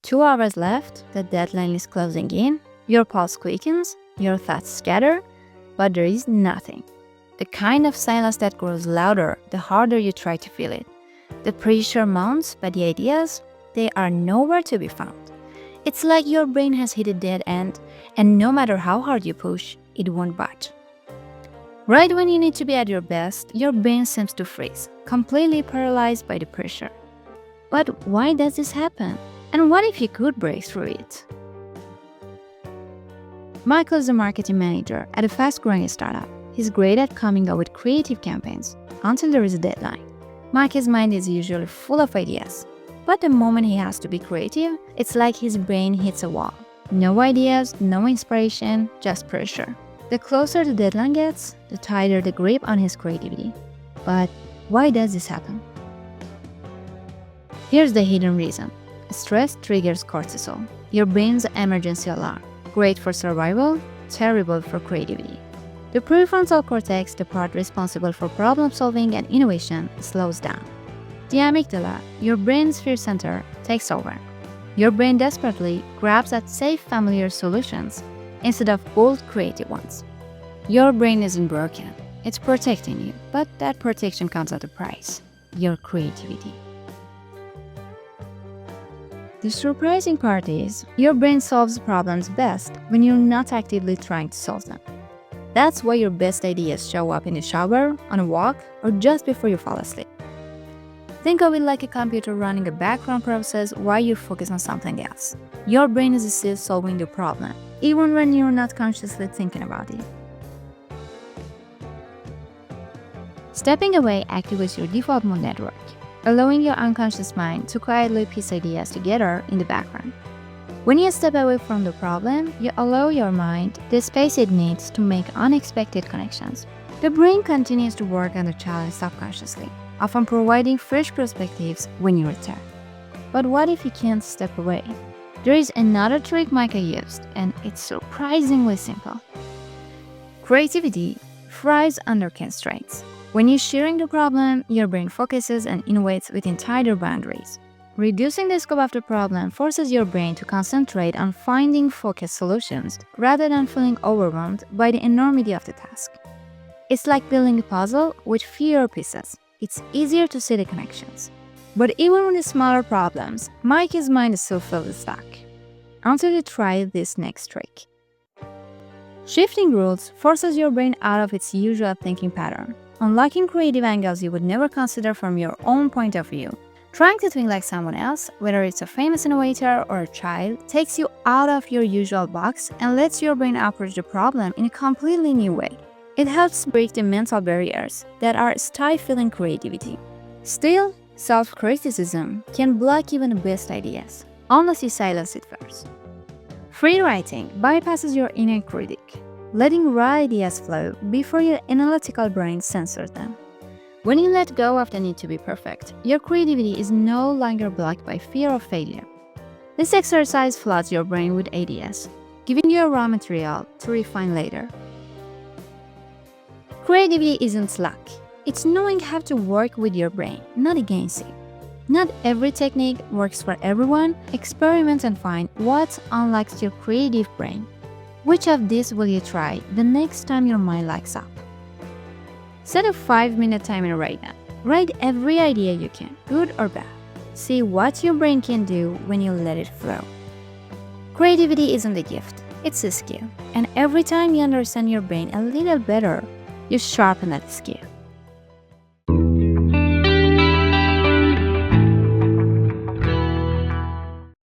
2 hours left, the deadline is closing in, your pulse quickens, your thoughts scatter, but there is nothing. The kind of silence that grows louder the harder you try to feel it. The pressure mounts, but the ideas, they are nowhere to be found. It's like your brain has hit a dead end, and no matter how hard you push, it won't budge. Right when you need to be at your best, your brain seems to freeze, completely paralyzed by the pressure. But why does this happen? And what if you could break through it? Michael is a marketing manager at a fast-growing startup. He's great at coming up with creative campaigns until there is a deadline. Michael's mind is usually full of ideas, but the moment he has to be creative, it's like his brain hits a wall. No ideas, no inspiration, just pressure. The closer the deadline gets, the tighter the grip on his creativity. But why does this happen? Here's the hidden reason. Stress triggers cortisol, your brain's emergency alarm. Great for survival, terrible for creativity. The prefrontal cortex, the part responsible for problem solving and innovation, slows down. The amygdala, your brain's fear center, takes over. Your brain desperately grabs at safe, familiar solutions instead of bold, creative ones. Your brain isn't broken, it's protecting you, but that protection comes at a price: your creativity. The surprising part is, your brain solves problems best when you're not actively trying to solve them. That's why your best ideas show up in the shower, on a walk, or just before you fall asleep. Think of it like a computer running a background process while you focus on something else. Your brain is still solving the problem, even when you're not consciously thinking about it. Stepping away activates your default mode network, allowing your unconscious mind to quietly piece ideas together in the background. When you step away from the problem, you allow your mind the space it needs to make unexpected connections. The brain continues to work on the challenge subconsciously, often providing fresh perspectives when you return. But what if you can't step away? There is another trick Micah used, and it's surprisingly simple. Creativity thrives under constraints. When you're sharing the problem, your brain focuses and innovates within tighter boundaries. Reducing the scope of the problem forces your brain to concentrate on finding focused solutions rather than feeling overwhelmed by the enormity of the task. It's like building a puzzle with fewer pieces. It's easier to see the connections. But even with the smaller problems, Mikey's mind is still filled with stuck. Until you try this next trick. Shifting rules forces your brain out of its usual thinking pattern, unlocking creative angles you would never consider from your own point of view. Trying to think like someone else, whether it's a famous innovator or a child, takes you out of your usual box and lets your brain approach the problem in a completely new way. It helps break the mental barriers that are stifling creativity. Still, self-criticism can block even the best ideas, unless you silence it first. Free writing bypasses your inner critic, letting raw ideas flow before your analytical brain censors them. When you let go of the need to be perfect, your creativity is no longer blocked by fear of failure. This exercise floods your brain with ideas, giving you a raw material to refine later. Creativity isn't luck. It's knowing how to work with your brain, not against it. Not every technique works for everyone. Experiment and find what unlocks your creative brain. Which of these will you try the next time your mind lights up? Set a 5-minute timer right now. Write every idea you can, good or bad. See what your brain can do when you let it flow. Creativity isn't a gift, it's a skill. And every time you understand your brain a little better, you sharpen that skill.